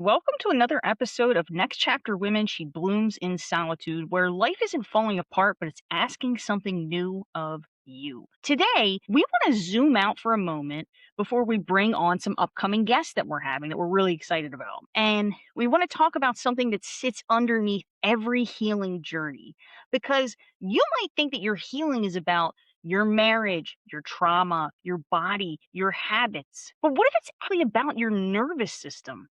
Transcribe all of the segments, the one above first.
Welcome to another episode of Next Chapter Women She Blooms in Solitude, where life isn't falling apart, but it's asking something new of you. Today, we want to zoom out for a moment before we bring on some upcoming guests that we're having that we're really excited about. And we want to talk about something that sits underneath every healing journey, because you might think that your healing is about your marriage, your trauma, your body, your habits. But what if it's actually about your nervous system?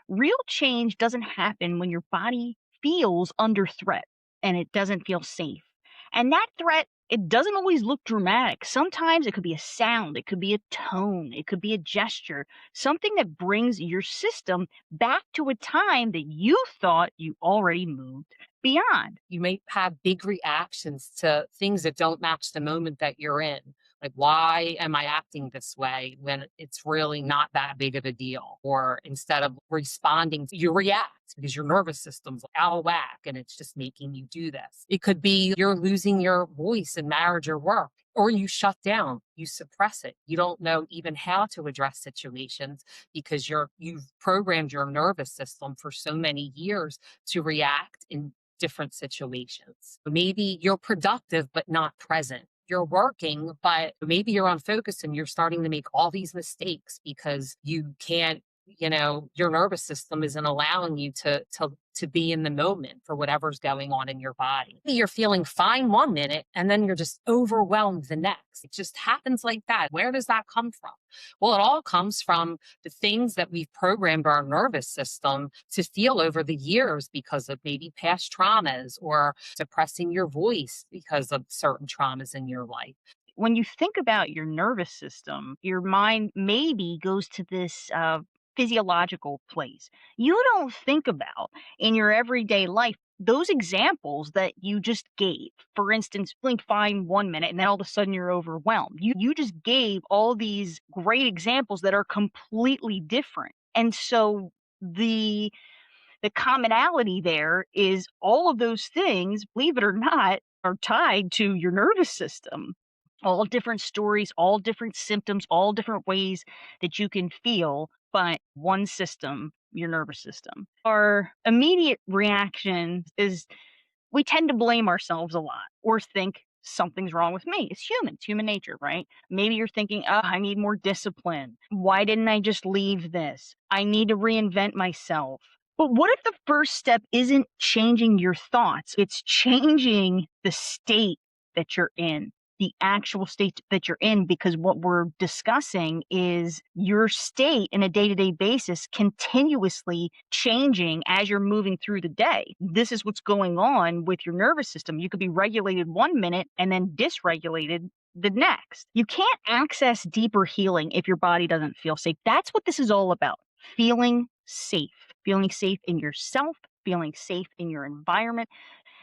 Real change doesn't happen when your body feels under threat and it doesn't feel safe. And that threat, it doesn't always look dramatic. Sometimes it could be a sound, it could be a tone, it could be a gesture, something that brings your system back to a time that you thought you already moved beyond. You may have big reactions to things that don't match the moment that you're in. Like, why am I acting this way when it's really not that big of a deal? Or instead of responding, you react because your nervous system's out of whack and it's just making you do this. It could be you're losing your voice in marriage or work, or you shut down, you suppress it. You don't know even how to address situations because you've programmed your nervous system for so many years to react in different situations. Maybe you're productive, but not present. You're working, but maybe you're unfocused and you're starting to make all these mistakes because you can't, your nervous system isn't allowing you to be in the moment for whatever's going on in your body. You're feeling fine one minute and then you're just overwhelmed the next. It just happens like that. Where does that come from? Well, it all comes from the things that we've programmed our nervous system to feel over the years because of maybe past traumas or suppressing your voice because of certain traumas in your life. When you think about your nervous system, your mind maybe goes to this physiological place. You don't think about in your everyday life those examples that you just gave. For instance, blink fine 1 minute and then all of a sudden you're overwhelmed. You just gave all these great examples that are completely different. And so the commonality there is all of those things, believe it or not, are tied to your nervous system. All different stories, all different symptoms, all different ways that you can feel, but one system, your nervous system. Our immediate reaction is we tend to blame ourselves a lot or think something's wrong with me. It's human, it's human nature, right? Maybe you're thinking, oh, I need more discipline. Why didn't I just leave this? I need to reinvent myself. But what if the first step isn't changing your thoughts? It's changing the state that you're in, the actual state that you're in, because what we're discussing is your state in a day to day basis continuously changing as you're moving through the day. This is what's going on with your nervous system. You could be regulated 1 minute and then dysregulated the next. You can't access deeper healing if your body doesn't feel safe. That's what this is all about. Feeling safe in yourself, feeling safe in your environment.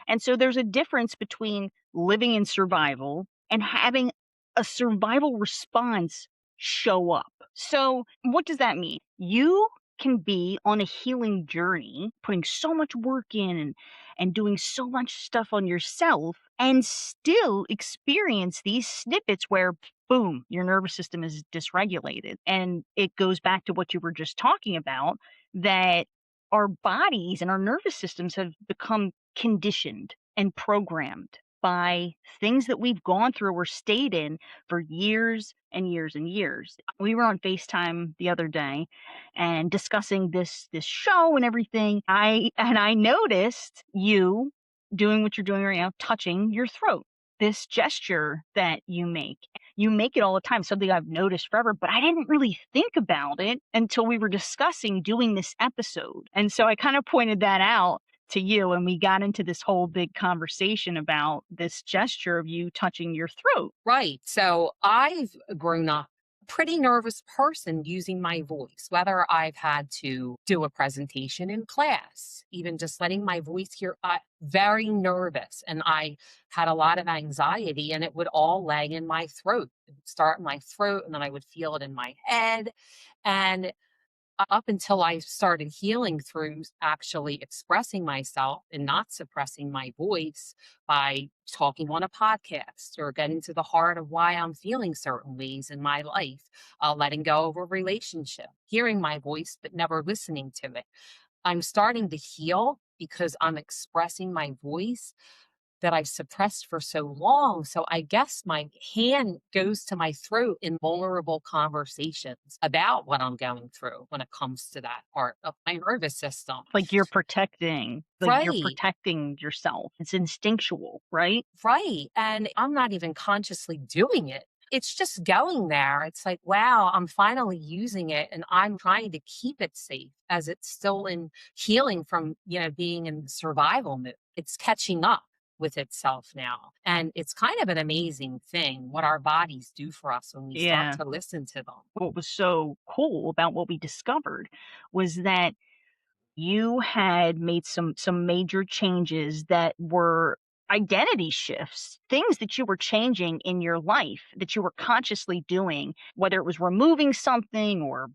And so there's a difference between living in survival and having a survival response show up. So, what does that mean? You can be on a healing journey, putting so much work in and doing so much stuff on yourself, and still experience these snippets where, boom, your nervous system is dysregulated. And it goes back to what you were just talking about, that our bodies and our nervous systems have become conditioned and programmed by things that we've gone through or stayed in for years and years and years. We were on FaceTime the other day and discussing this show and everything. I noticed you doing what you're doing right now, touching your throat. This gesture that you make. You make it all the time, something I've noticed forever, but I didn't really think about it until we were discussing doing this episode. And so I kind of pointed that out to you, and we got into this whole big conversation about this gesture of you touching your throat. Right. So I've grown up a pretty nervous person using my voice, whether I've had to do a presentation in class, even just letting my voice hear, very nervous. And I had a lot of anxiety and it would all lay in my throat. It would start in my throat and then I would feel it in my head. And up until I started healing through actually expressing myself and not suppressing my voice by talking on a podcast or getting to the heart of why I'm feeling certain ways in my life, letting go of a relationship, hearing my voice, but never listening to it. I'm starting to heal because I'm expressing my voice that I suppressed for so long. So I guess my hand goes to my throat in vulnerable conversations about what I'm going through when it comes to that part of my nervous system. Like you're Right. protecting yourself. It's instinctual, right? Right. And I'm not even consciously doing it. It's just going there. It's like, wow, I'm finally using it and I'm trying to keep it safe as it's still in healing from, being in survival mode. It's catching up with itself now. And it's kind of an amazing thing what our bodies do for us when we start Yeah. to listen to them. What was so cool about what we discovered was that you had made some major changes that were identity shifts, things that you were changing in your life that you were consciously doing, whether it was removing something or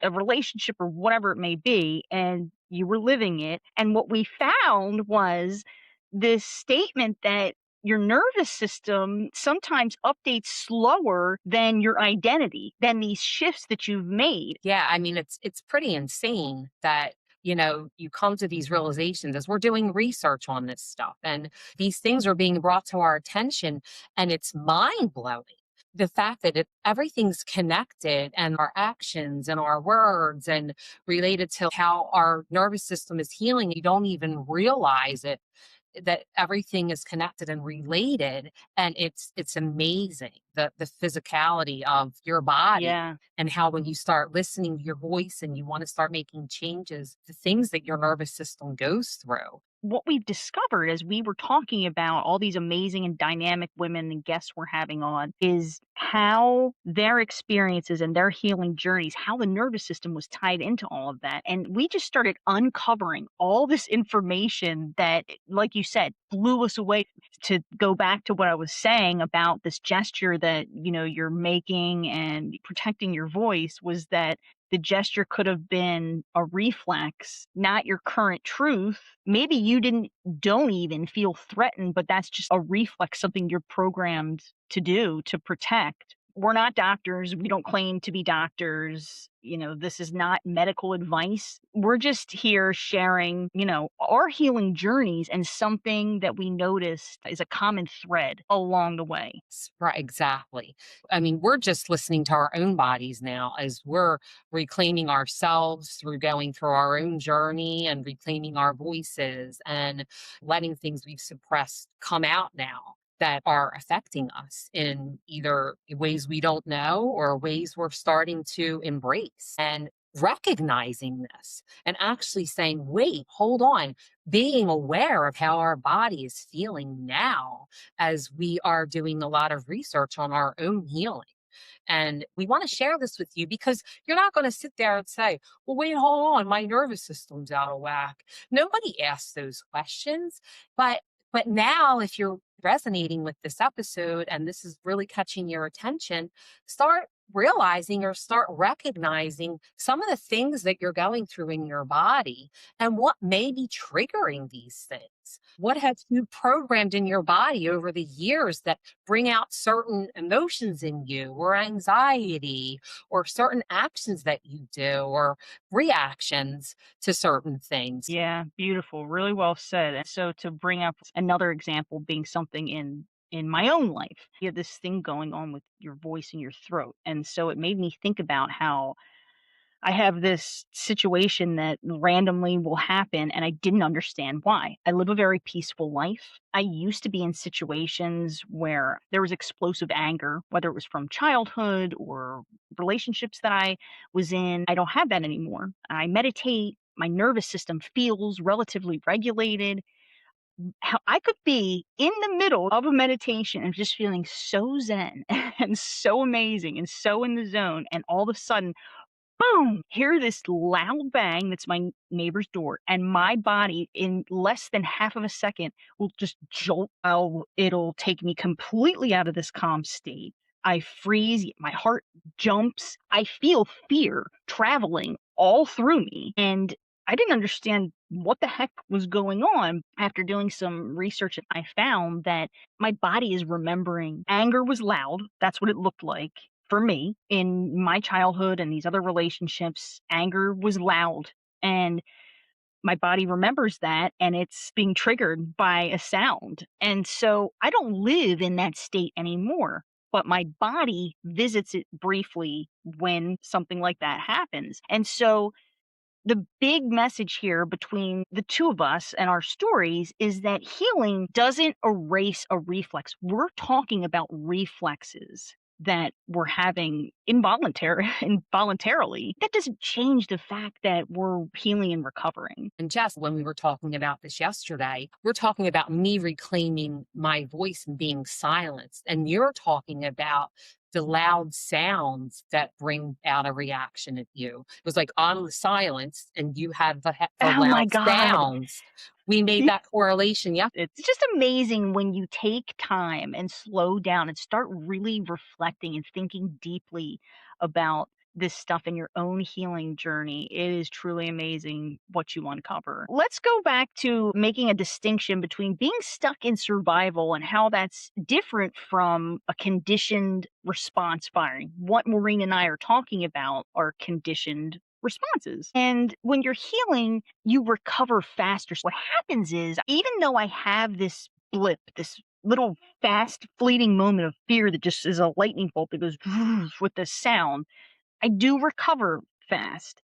a relationship or whatever it may be, and you were living it. And what we found was this statement that your nervous system sometimes updates slower than your identity, than these shifts that you've made. Yeah, I mean, it's pretty insane that, you come to these realizations as we're doing research on this stuff and these things are being brought to our attention and it's mind blowing. The fact that everything's connected and our actions and our words and related to how our nervous system is healing, you don't even realize it that everything is connected and related, and it's amazing the physicality of your body Yeah. and how when you start listening to your voice and you want to start making changes, the things that your nervous system goes through. What we've discovered as we were talking about all these amazing and dynamic women and guests we're having on is how their experiences and their healing journeys, how the nervous system was tied into all of that. And we just started uncovering all this information that, like you said, blew us away. To go back to what I was saying about this gesture that, you're making and protecting your voice, was that the gesture could have been a reflex, not your current truth. Maybe you don't even feel threatened, but that's just a reflex, something you're programmed to do to protect. We're not doctors. We don't claim to be doctors. This is not medical advice. We're just here sharing, our healing journeys and something that we noticed is a common thread along the way. Right, exactly. I mean, we're just listening to our own bodies now as we're reclaiming ourselves through going through our own journey and reclaiming our voices and letting things we've suppressed come out now that are affecting us in either ways we don't know or ways we're starting to embrace. And recognizing this and actually saying, wait, hold on, being aware of how our body is feeling now as we are doing a lot of research on our own healing. And we want to share this with you because you're not going to sit there and say, well, wait, hold on, my nervous system's out of whack. Nobody asks those questions. But now if you're resonating with this episode and this is really catching your attention, start realizing or start recognizing some of the things that you're going through in your body and what may be triggering these things. What have you programmed in your body over the years that bring out certain emotions in you or anxiety or certain actions that you do or reactions to certain things? Yeah, beautiful. Really well said. And so to bring up another example being something in my own life, you have this thing going on with your voice and your throat. And so it made me think about how I have this situation that randomly will happen and I didn't understand why. I live a very peaceful life. I used to be in situations where there was explosive anger, whether it was from childhood or relationships that I was in. I don't have that anymore. I meditate. My nervous system feels relatively regulated. How I could be in the middle of a meditation and just feeling so zen and so amazing and so in the zone. And all of a sudden, boom, hear this loud bang that's my neighbor's door, and my body in less than half of a second will just jolt. It'll take me completely out of this calm state. I freeze, my heart jumps. I feel fear traveling all through me. And I didn't understand what the heck was going on. After doing some research, I found that my body is remembering anger was loud. That's what it looked like for me in my childhood and these other relationships. Anger was loud. And my body remembers that and it's being triggered by a sound. And so I don't live in that state anymore. But my body visits it briefly when something like that happens. And so the big message here between the two of us and our stories is that healing doesn't erase a reflex. We're talking about reflexes that we're having involuntarily. That doesn't change the fact that we're healing and recovering. And Jess, when we were talking about this yesterday, we're talking about me reclaiming my voice and being silenced. And you're talking about the loud sounds that bring out a reaction at you. It was like I'm silenced and you have the Oh my loud God. sounds. We made that correlation. Yeah. It's just amazing when you take time and slow down and start really reflecting and thinking deeply about this stuff in your own healing journey. It is truly amazing what you uncover. Let's go back to making a distinction between being stuck in survival and how that's different from a conditioned response firing. What Maureen and I are talking about are conditioned responses. And when you're healing, you recover faster. So what happens is, even though I have this blip, this little fast fleeting moment of fear that just is a lightning bolt that goes with the sound, I do recover fast.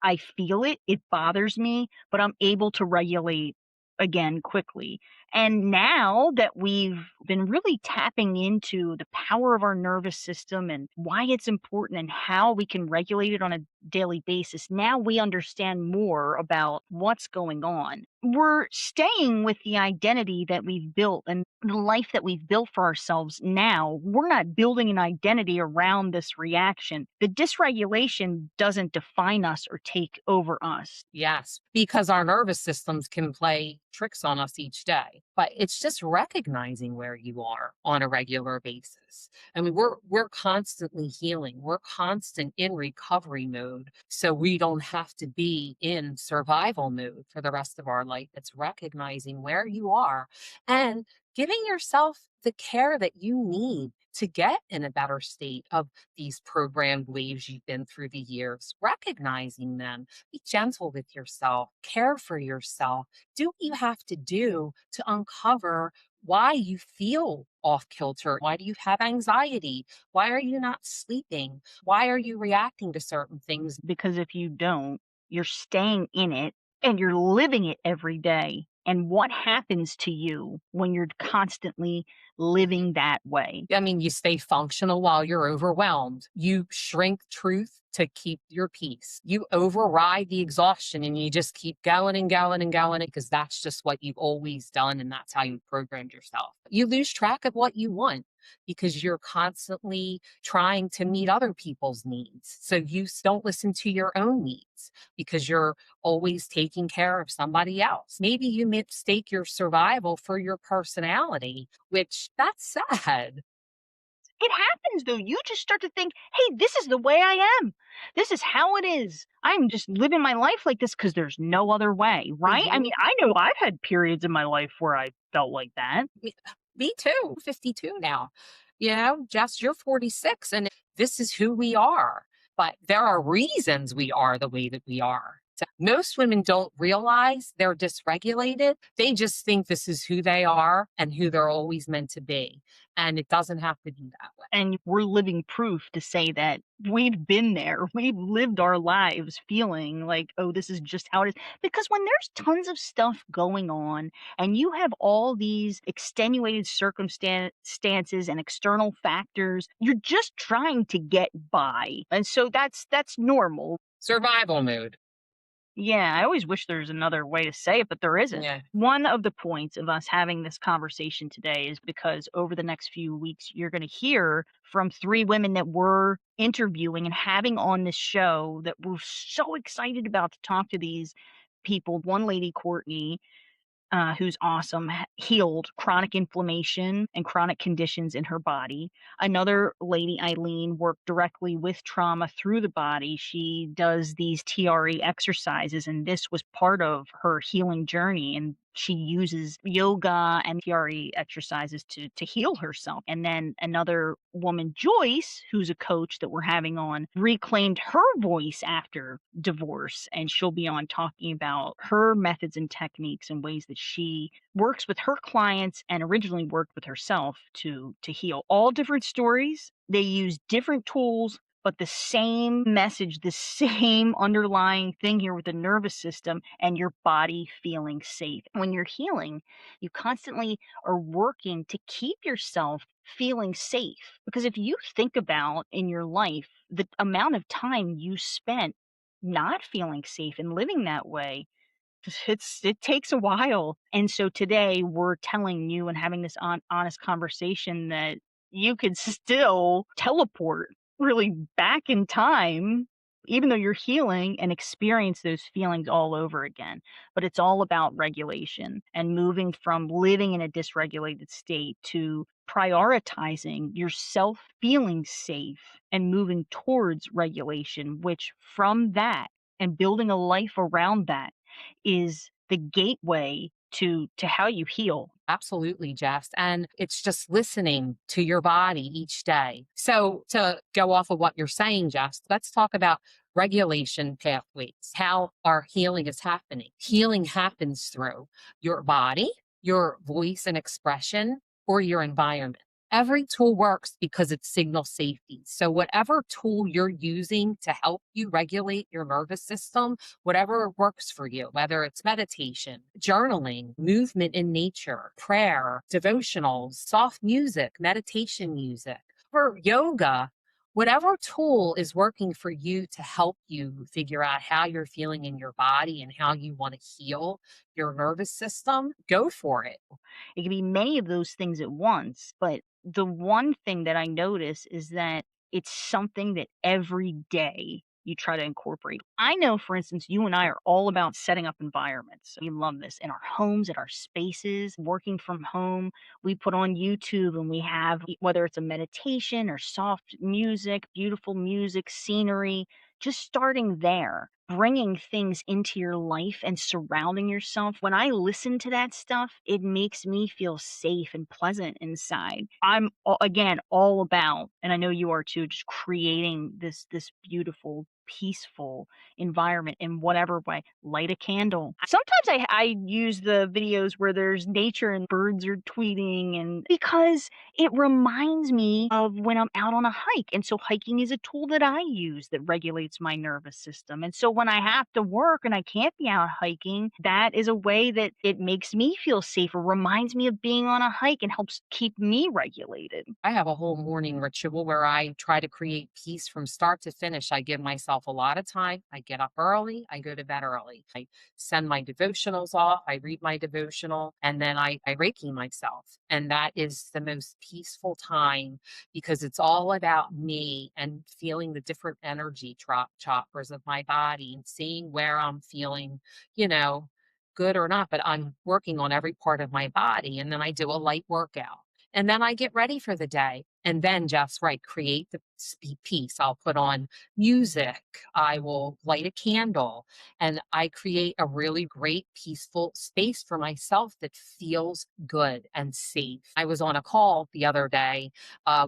I feel it, it bothers me, but I'm able to regulate again quickly. And now that we've been really tapping into the power of our nervous system and why it's important and how we can regulate it on a daily basis, now we understand more about what's going on. We're staying with the identity that we've built and the life that we've built for ourselves now. We're not building an identity around this reaction. The dysregulation doesn't define us or take over us. Yes, because our nervous systems can play tricks on us each day. But it's just recognizing where you are on a regular basis. I mean, we're constantly healing. We're constant in recovery mode. So we don't have to be in survival mode for the rest of our life. It's recognizing where you are and giving yourself the care that you need to get in a better state of these programmed waves you've been through the years, recognizing them. Be gentle with yourself, care for yourself, do what you have to do to uncover why you feel off kilter. Why do you have anxiety? Why are you not sleeping? Why are you reacting to certain things? Because if you don't, you're staying in it and you're living it every day. And what happens to you when you're constantly living that way? I mean, you stay functional while you're overwhelmed. You shrink truth to keep your peace. You override the exhaustion and you just keep going and going and going because that's just what you've always done and that's how you programmed yourself. You lose track of what you want because you're constantly trying to meet other people's needs. So you don't listen to your own needs because you're always taking care of somebody else. Maybe you mistake your survival for your personality, which that's sad. It happens though. You just start to think, hey, this is the way I am. This is how it is. I'm just living my life like this because there's no other way, right? I Mhm. mean, I know I've had periods in my life where I felt like that. Me me too, 52 now. You know, Jess, you're 46 and this is who we are. But there are reasons we are the way that we are. So most women don't realize they're dysregulated. They just think this is who they are and who they're always meant to be. And it doesn't have to be that way. And we're living proof to say that we've been there. We've lived our lives feeling like, oh, this is just how it is. Because when there's tons of stuff going on and you have all these extenuated circumstances and external factors, you're just trying to get by. And so that's normal. Survival mode. Yeah, I always wish there's another way to say it, but there isn't. Yeah. One of the points of us having this conversation today is because over the next few weeks, you're going to hear from three women that we're interviewing and having on this show that we're so excited about to talk to these people. One lady, Courtney, who's awesome, healed chronic inflammation and chronic conditions in her body. Another lady, Eileen, worked directly with trauma through the body. She does these TRE exercises, and this was part of her healing journey. And she uses yoga and TRE exercises to heal herself. And then another woman, Joyce, who's a coach that we're having on, reclaimed her voice after divorce. And she'll be on talking about her methods and techniques and ways that she works with her clients and originally worked with herself to heal. All different stories. They use different tools, but the same message, the same underlying thing here with the nervous system and your body feeling safe. When you're healing, you constantly are working to keep yourself feeling safe. Because if you think about in your life the amount of time you spent not feeling safe and living that way, it takes a while. And so today we're telling you and having this honest conversation that you could still teleport really back in time, even though you're healing, and experience those feelings all over again. But it's all about regulation and moving from living in a dysregulated state to prioritizing yourself feeling safe and moving towards regulation, which from that and building a life around that is the gateway to how you heal. Absolutely, Jess. And it's just listening to your body each day. So, to go off of what you're saying, Jess, let's talk about regulation pathways, how our healing is happening. Healing happens through your body, your voice and expression, or your environment. Every tool works because it signals safety. So, whatever tool you're using to help you regulate your nervous system, whatever works for you, whether it's meditation, journaling, movement in nature, prayer, devotionals, soft music, meditation music, or yoga, whatever tool is working for you to help you figure out how you're feeling in your body and how you want to heal your nervous system, go for it. It can be many of those things at once, but the one thing that I notice is that it's something that every day you try to incorporate. I know, for instance, you and I are all about setting up environments. We love this in our homes, in our spaces, working from home. We put on YouTube and we have, whether it's a meditation or soft music, beautiful music, scenery, just starting there, bringing things into your life and surrounding yourself. When I listen to that stuff, it makes me feel safe and pleasant inside. Again, all about, and I know you are too, just creating this beautiful, peaceful environment in whatever way. Light a candle. Sometimes I use the videos where there's nature and birds are tweeting, and because it reminds me of when I'm out on a hike. And so hiking is a tool that I use that regulates my nervous system. And so when I have to work and I can't be out hiking, that is a way that it makes me feel safer, reminds me of being on a hike and helps keep me regulated. I have a whole morning ritual where I try to create peace from start to finish. I give myself a lot of time. I get up early, I go to bed early. I send my devotionals off, I read my devotional, and then I Reiki myself. And that is the most peaceful time because it's all about me and feeling the different energy chakras of my body and seeing where I'm feeling, you know, good or not, but I'm working on every part of my body. And then I do a light workout. And then I get ready for the day. And then just right, create the piece. I'll put on music. I will light a candle and I create a really great, peaceful space for myself that feels good and safe. I was on a call the other day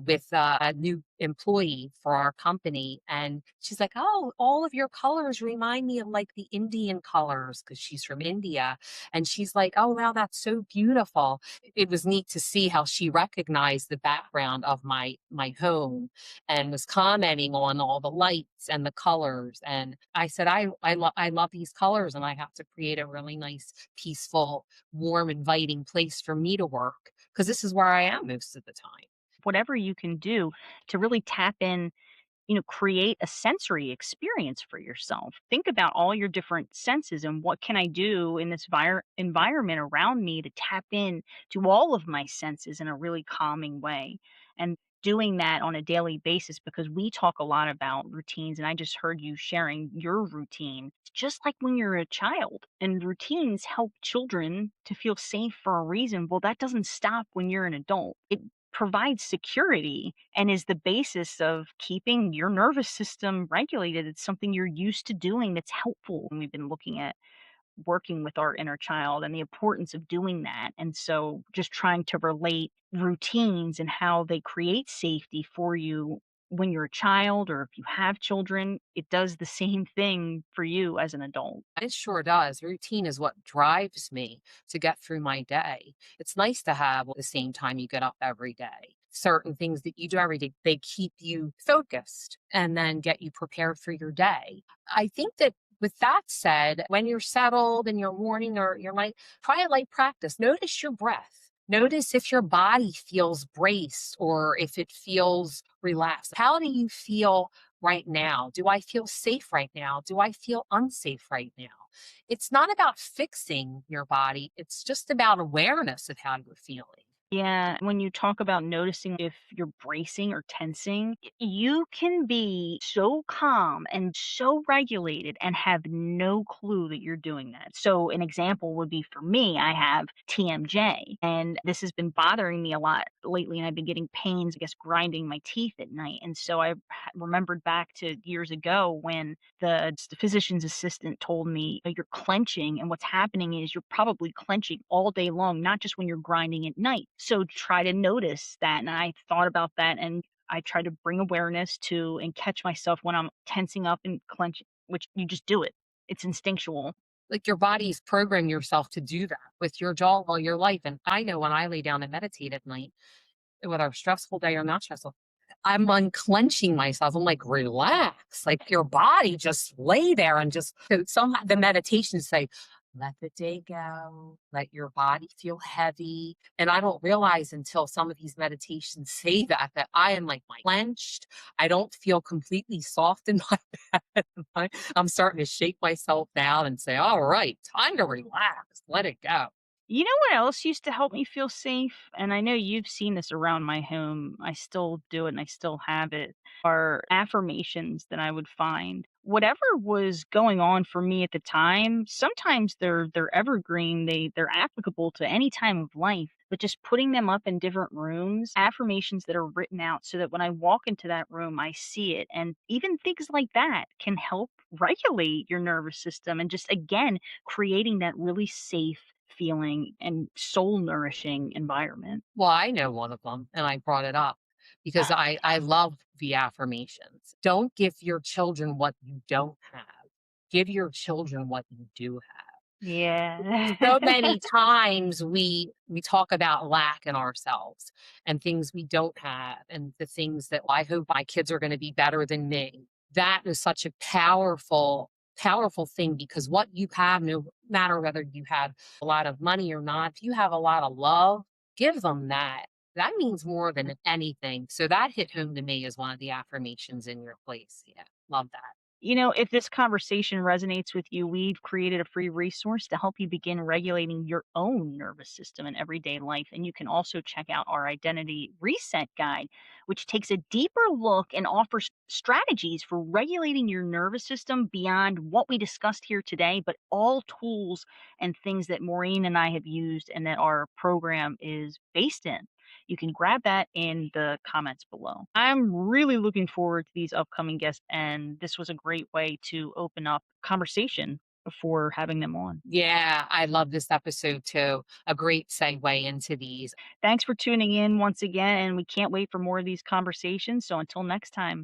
with a new employee for our company. And she's like, oh, all of your colors remind me of like the Indian colors because she's from India. And she's like, oh, wow, that's so beautiful. It was neat to see how she recognized the background of my home and was commenting on all the lights and the colors. And I said, I love these colors, and I have to create a really nice, peaceful, warm, inviting place for me to work because this is where I am most of the time. Whatever you can do to really tap in, create a sensory experience for yourself. Think about all your different senses and what can I do in this environment around me to tap in to all of my senses in a really calming way. And doing that on a daily basis because we talk a lot about routines, and I just heard you sharing your routine. It's just like when you're a child, and routines help children to feel safe for a reason. Well, that doesn't stop when you're an adult. It provides security and is the basis of keeping your nervous system regulated. It's something you're used to doing that's helpful. And we've been looking at working with our inner child and the importance of doing that. And so just trying to relate routines and how they create safety for you when you're a child or if you have children, it does the same thing for you as an adult. It sure does. Routine is what drives me to get through my day. It's nice to have the same time you get up every day. Certain things that you do every day, they keep you focused and then get you prepared for your day. I think that with that said, when you're settled in your morning or your night, try a light practice. Notice your breath. Notice if your body feels braced or if it feels relaxed. How do you feel right now? Do I feel safe right now? Do I feel unsafe right now? It's not about fixing your body, it's just about awareness of how you're feeling. Yeah, when you talk about noticing if you're bracing or tensing, you can be so calm and so regulated and have no clue that you're doing that. So, an example would be for me, I have TMJ, and this has been bothering me a lot lately, and I've been getting pains, I guess, grinding my teeth at night. And so I remembered back to years ago when the physician's assistant told me, "Oh, you're clenching, and what's happening is you're probably clenching all day long, not just when you're grinding at night." So try to notice that. And I thought about that, and I try to bring awareness to and catch myself when I'm tensing up and clenching, which you just do it. It's instinctual. Like your body's programmed yourself to do that with your jaw all your life. And I know when I lay down and meditate at night, whether a stressful day or not stressful, I'm unclenching myself. I'm like, relax. Like your body just lay there and just so somehow the meditations say, let the day go, let your body feel heavy. And I don't realize until some of these meditations say that I am like clenched. I don't feel completely soft in my bed. I'm starting to shake myself down and say, all right, time to relax, let it go. You know what else used to help me feel safe? And I know you've seen this around my home. I still do it and I still have it. Are affirmations that I would find. Whatever was going on for me at the time, sometimes they're evergreen. They're applicable to any time of life. But just putting them up in different rooms, affirmations that are written out so that when I walk into that room, I see it. And even things like that can help regulate your nervous system and just again creating that really safe feeling and soul nourishing environment. Well, I know one of them, and I brought it up because I love the affirmations. Don't give your children what you don't have. Give your children what you do have. Yeah. So many times we talk about lack in ourselves and things we don't have and the things that I hope my kids are going to be better than me. That is such a powerful thing because what you have, no matter whether you have a lot of money or not, if you have a lot of love, give them that. That means more than anything. So that hit home to me as one of the affirmations in your place. Yeah, love that. You know, if this conversation resonates with you, we've created a free resource to help you begin regulating your own nervous system in everyday life. And you can also check out our identity reset guide, which takes a deeper look and offers strategies for regulating your nervous system beyond what we discussed here today, but all tools and things that Maureen and I have used and that our program is based in. You can grab that in the comments below. I'm really looking forward to these upcoming guests, and this was a great way to open up conversation before having them on. Yeah, I love this episode too. A great segue into these. Thanks for tuning in once again, and we can't wait for more of these conversations. So until next time.